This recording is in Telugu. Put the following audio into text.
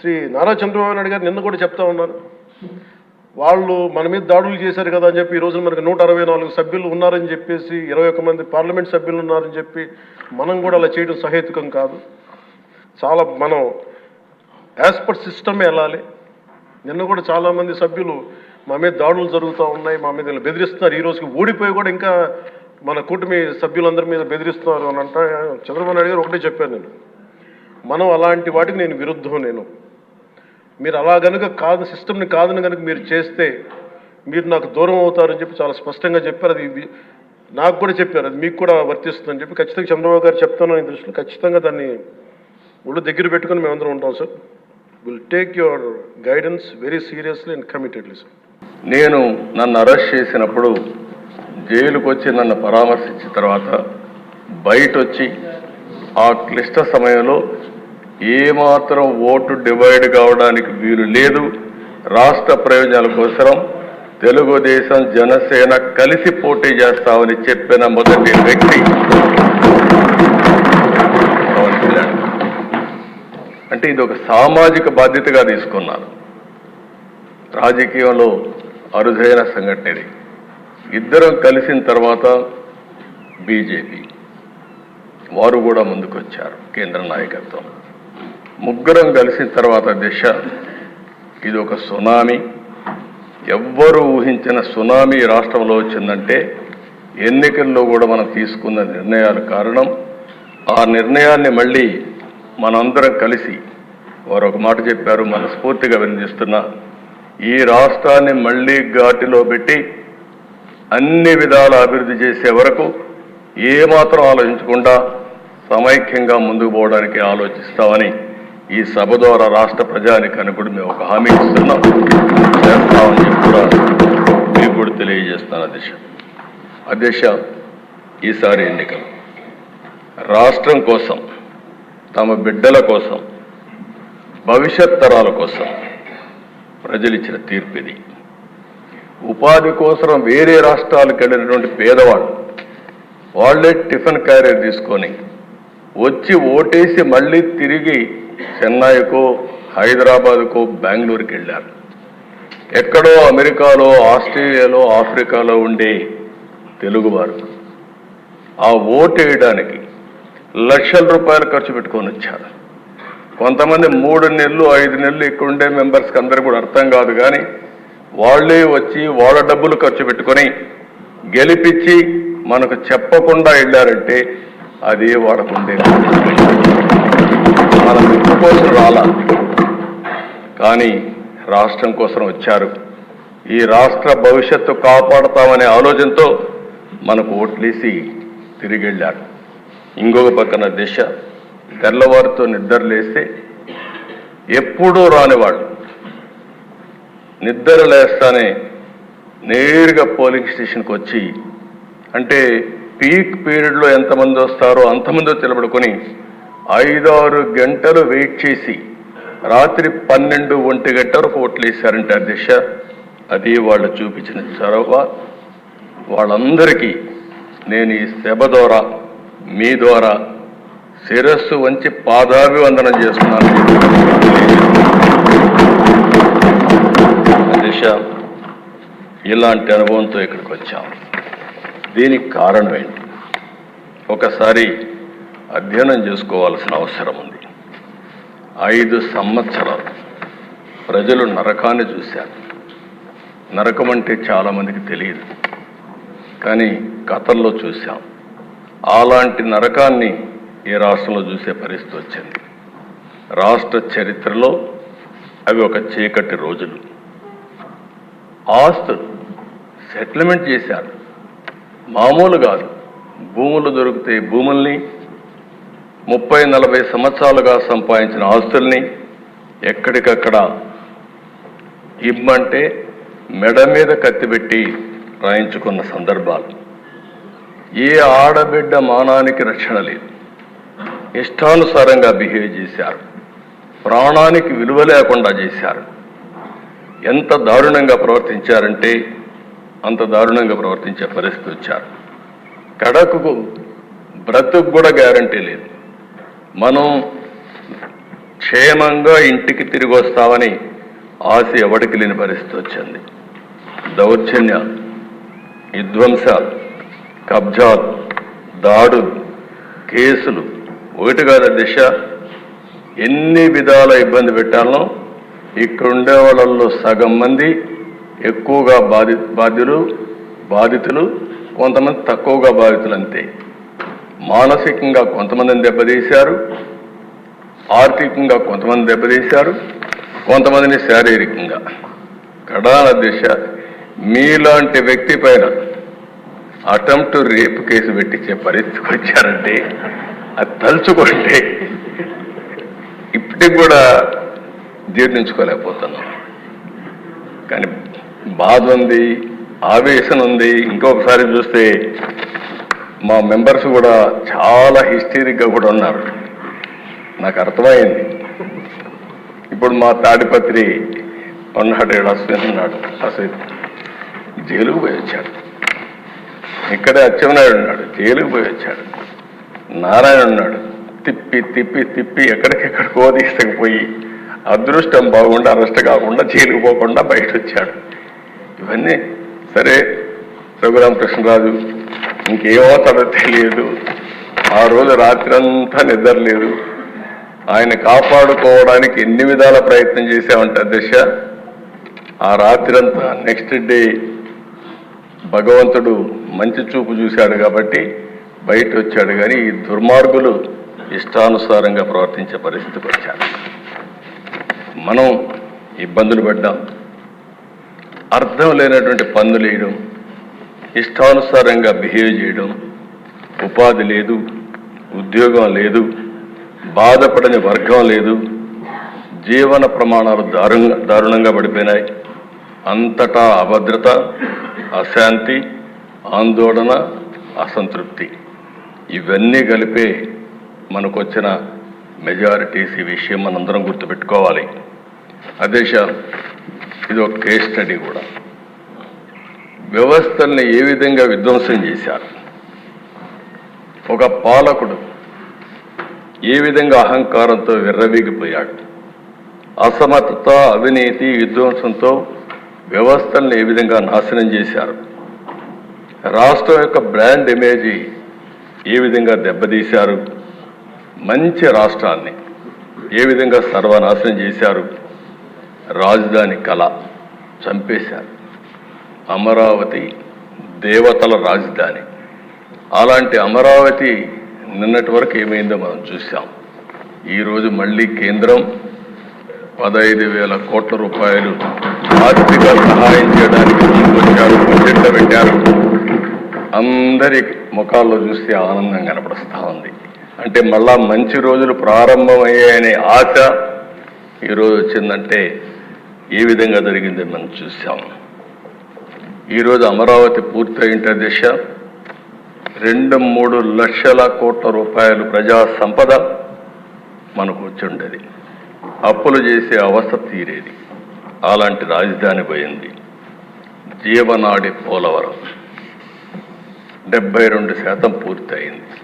శ్రీ నారా చంద్రబాబు నాయుడు గారు నిన్న కూడా చెప్తా ఉన్నారు, వాళ్ళు మన మీద దాడులు చేశారు కదా అని చెప్పి ఈ రోజున మనకు 164 సభ్యులు ఉన్నారని చెప్పేసి 21 మంది పార్లమెంట్ సభ్యులు ఉన్నారని చెప్పి మనం కూడా అలా చేయడం సహేతుకం కాదు. చాలా మనం యాజ్ పర్ సిస్టమే వెళ్ళాలి. నిన్న కూడా చాలామంది సభ్యులు మా మీద దాడులు జరుగుతూ ఉన్నాయి, మా మీద బెదిరిస్తున్నారు, ఈ రోజుకి ఓడిపోయి కూడా ఇంకా మన కూటమి సభ్యులందరి మీద బెదిరిస్తున్నారు అని అంటే చంద్రబాబు నాయుడు గారు ఒకటే చెప్పాను, మనం అలాంటి వాటికి నేను విరుద్ధం. మీరు అలా కనుక కాదు, సిస్టమ్ని కాదని కనుక మీరు చేస్తే మీరు నాకు దూరం అవుతారని చెప్పి చాలా స్పష్టంగా చెప్పారు. అది నాకు కూడా చెప్పారు, అది మీకు కూడా వర్తిస్తుందని చెప్పి ఖచ్చితంగా చంద్రబాబు గారు చెప్తాను ఈ దృష్టిలో ఖచ్చితంగా దాన్ని ఒళ్ళు దగ్గర పెట్టుకుని మేమందరం ఉంటాం sir. Will take your guidance very seriously and committedly sir. నేను నన్ను అరెస్ట్ చేసినప్పుడు జైలుకు వచ్చి నన్ను పరామర్శించిన తర్వాత బయట వచ్చి ఆ క్లిష్ట సమయంలో ఏమాత్రం ఓటు డివైడ్ కావడానికి వీలు లేదు, రాష్ట్ర ప్రయోజనాల కోసం తెలుగుదేశం జనసేన కలిసి పోటీ చేస్తామని చెప్పిన మొదటి వ్యక్తి పవన్ కళ్యాణ్. అంటే ఇది ఒక సామాజిక బాధ్యతగా తీసుకున్నాను. రాజకీయంలో అరుదైన సంఘటన ఇది. ఇద్దరం కలిసిన తర్వాత బీజేపీ వారు కూడా ముందుకొచ్చారు, కేంద్ర నాయకత్వం. ముగ్గురం కలిసిన తర్వాత దిశ ఇది ఒక సునామీ. ఎవ్వరూ ఊహించిన సునామీ రాష్ట్రంలో వచ్చిందంటే ఎన్నికల్లో కూడా మనం తీసుకున్న నిర్ణయాలు కారణం. ఆ నిర్ణయాన్ని మళ్ళీ మనందరం కలిసి వారు ఒక మాట చెప్పారు, మనస్ఫూర్తిగా వినిపిస్తున్నా, ఈ రాష్ట్రాన్ని మళ్ళీ ఘాటిలో పెట్టి అన్ని విధాల అభివృద్ధి చేసే వరకు ఏమాత్రం ఆలోచించకుండా సమైక్యంగా ముందుకు పోవడానికి ఆలోచిస్తామని ఈ సభ ద్వారా రాష్ట్ర ప్రజానికానికి కూడా మేము ఒక హామీ ఇస్తున్నాం, చేస్తామని చెప్పి కూడా మీకు కూడా తెలియజేస్తున్నాను. అధ్యక్ష, ఈసారి ఎన్నికలు రాష్ట్రం కోసం, తమ బిడ్డల కోసం, భవిష్యత్ తరాల కోసం ప్రజలు ఇచ్చిన తీర్పు ఇది. ఉపాధి కోసం వేరే రాష్ట్రాలకు వెళ్ళినటువంటి పేదవాళ్ళు వాళ్ళే టిఫిన్ క్యారియర్ తీసుకొని వచ్చి ఓటేసి మళ్ళీ తిరిగి చెన్నైకో, హైదరాబాద్కో, బెంగళూరుకి వెళ్ళారు. ఎక్కడో అమెరికాలో, ఆస్ట్రేలియాలో, ఆఫ్రికాలో ఉండే తెలుగువారు ఆ ఓటు వేయడానికి లక్షల రూపాయలు ఖర్చు పెట్టుకొని వచ్చారు. కొంతమంది 3 నెలలు 5 నెలలు ఇక్కడ ఉండే మెంబర్స్కి అందరూ కూడా అర్థం కాదు, కానీ వాళ్ళే వచ్చి వాళ్ళ డబ్బులు ఖర్చు పెట్టుకొని గెలిపించి మనకు చెప్పకుండా వెళ్ళారంటే అది వాళ్ళకుండే మన మెప్పు కోసం రాలా, కానీ రాష్ట్రం కోసం వచ్చారు. ఈ రాష్ట్ర భవిష్యత్తు కాపాడతామనే ఆలోచనతో మనకు ఓట్లేసి తిరిగి వెళ్ళారు. ఇంకొక పక్కన దిశ తెల్లవారితో నిద్రలేస్తే ఎప్పుడూ రానివాళ్ళు నిద్ర లేస్తానే నేరుగా పోలింగ్ స్టేషన్కి వచ్చి, అంటే పీక్ పీరియడ్లో ఎంతమంది వస్తారో అంతమంది నిలబడుకొని 5-6 గంటలు వెయిట్ చేసి రాత్రి 12-1 గంటల వరకు ఓట్లు వేశారంటే అధ్యక్ష, అది వాళ్ళు చూపించిన చొరవ. వాళ్ళందరికీ నేను ఈ సభ ద్వారా, మీ ద్వారా శిరస్సు వంచి పాదాభివందనం చేస్తున్నాను. అధ్యక్ష, ఇలాంటి అనుభవంతో ఇక్కడికి వచ్చాం. దీనికి కారణం ఏంటి? ఒకసారి అధ్యయనం చేసుకోవాల్సిన అవసరం ఉంది. 5 సంవత్సరాలు ప్రజలు నరకాన్ని చూశారు. నరకం అంటే చాలామందికి తెలియదు, కానీ కథల్లో చూశాం. అలాంటి నరకాన్ని ఈ రాష్ట్రంలో చూసే పరిస్థితి వచ్చింది. రాష్ట్ర చరిత్రలో అవి ఒక చీకటి రోజులు. ఆస్తులు సెటిల్మెంట్ చేశారు, మామూలు కాదు. భూములు దొరికితే భూముల్ని, 30-40 సంవత్సరాలుగా సంపాదించిన ఆస్తుల్ని ఎక్కడికక్కడ ఇమ్మంటే మెడ మీద కత్తిపెట్టి రాయించుకున్న సందర్భాలు. ఏ ఆడబిడ్డ మానానికి రక్షణ లేదు, ఇష్టానుసారంగా బిహేవ్ చేశారు, ప్రాణానికి విలువ లేకుండా చేశారు. ఎంత దారుణంగా ప్రవర్తించారంటే అంత దారుణంగా ప్రవర్తించే పరిస్థితి వచ్చారు. కడకు బ్రతుకు కూడా గ్యారంటీ లేదు. మనం క్షేమంగా ఇంటికి తిరిగి వస్తామని ఆశ ఎవడికి లేని పరిస్థితి వచ్చింది. దౌర్జన్యాలు, విధ్వంసాలు, కబ్జాలు, దాడులు, కేసులు, ఒకటి కాదు దిశ, ఎన్ని విధాల ఇబ్బంది పెట్టాలనో ఇక్కడ ఉండే వాళ్ళల్లో సగం మంది ఎక్కువగా బాధితులు, కొంతమంది తక్కువగా బాధితులు అంతే. మానసికంగా కొంతమందిని దెబ్బతీశారు, ఆర్థికంగా కొంతమంది దెబ్బతీశారు, కొంతమందిని శారీరకంగా. కడాన దిశ మీలాంటి వ్యక్తి పైన అటెంప్ట్ రేప్ కేసు పెట్టించే పరిస్థితికి వచ్చారంటే అది తలుచుకుంటే ఇప్పటికి కూడా జీర్ణించుకోలేకపోతున్నాం. కానీ బాధ ఉంది, ఆవేశం ఉంది. ఇంకొకసారి చూస్తే మా మెంబర్స్ కూడా చాలా హిస్టరిక్గా కూడా ఉన్నారు. నాకు అర్థమైంది. ఇప్పుడు మా తాడిపత్రి ఉన్నాడు, అశ్విన్ ఉన్నాడు. అశ్విన్ జైలుకు పోయి వచ్చాడు. ఇక్కడే అచ్చెన్నాయుడు ఉన్నాడు, జైలుకు పోయి వచ్చాడు. నారాయణ ఉన్నాడు, తిప్పి తిప్పి తిప్పి ఎక్కడికెక్కడికో తీసుకుపోయి అదృష్టం బాగుండా అరెస్ట్ కాకుండా జైలుకు పోకుండా బయట వచ్చాడు. ఇవన్నీ సరే. రఘురామకృష్ణరాజు ఇంకేమవుతాడో తెలియదు. ఆ రోజు రాత్రి అంతా నిద్ర లేదు. ఆయన కాపాడుకోవడానికి ఎన్ని విధాల ప్రయత్నం చేశామంటే దిశ, ఆ రాత్రి అంతా నెక్స్ట్ డే భగవంతుడు మంచి చూపు చూశాడు కాబట్టి బయట వచ్చాడు. కానీ ఈ దుర్మార్గులు ఇష్టానుసారంగా ప్రవర్తించే పరిస్థితికి వచ్చారు. మనం ఇబ్బందులు పడ్డాం, అర్థం లేనటువంటి పన్నులు వేయడం, ఇష్టానుసారంగా బిహేవ్ చేయడం, ఉపాధి లేదు, ఉద్యోగం లేదు, బాధపడని వర్గం లేదు, జీవన ప్రమాణాలు దారుణంగా పడిపోయినాయి. అంతటా అభద్రత, అశాంతి, ఆందోళన, అసంతృప్తి, ఇవన్నీ కలిపే మనకు వచ్చిన మెజారిటీస్. ఈ విషయం మనందరం గుర్తుపెట్టుకోవాలి. అదే ఇది ఒక కేస్ స్టడీ కూడా. వ్యవస్థల్ని ఏ విధంగా విధ్వంసం చేశారు, ఒక పాలకుడు ఏ విధంగా అహంకారంతో విర్రవీగిపోయాడు, అసమర్థత, అవినీతి, విధ్వంసంతో వ్యవస్థల్ని ఏ విధంగా నాశనం చేశారు, రాష్ట్రం యొక్క బ్రాండ్ ఇమేజ్ ఏ విధంగా దెబ్బతీశారు, మంచి రాష్ట్రాన్ని ఏ విధంగా సర్వనాశనం చేశారు, రాజధాని కళ చంపేశారు. అమరావతి దేవతల రాజధాని. అలాంటి అమరావతి నిన్నటి వరకు ఏమైందో మనం చూసాం. ఈరోజు మళ్ళీ కేంద్రం 15,000 కోట్ల రూపాయలు ఆర్థిక సహాయం చేయడానికి ముందుకొచ్చారు, బడ్జెట్లో పెట్టారు. అందరి ముఖాల్లో చూస్తే ఆనందం కనపడుస్తూ ఉంది. అంటే మళ్ళా మంచి రోజులు ప్రారంభమయ్యాయనే ఆశ ఈరోజు వచ్చిందంటే ఏ విధంగా జరిగిందని మనం చూసాం. ఈరోజు అమరావతి పూర్తయింటే దిశ 2-3 లక్షల కోట్ల రూపాయలు ప్రజా సంపద మనకు వచ్చి ఉండేది. అప్పులు చేసే అవస్థ తీరేది. అలాంటి రాజధాని పోయింది. జీవనాడి పోలవరం 72% పూర్తయింది.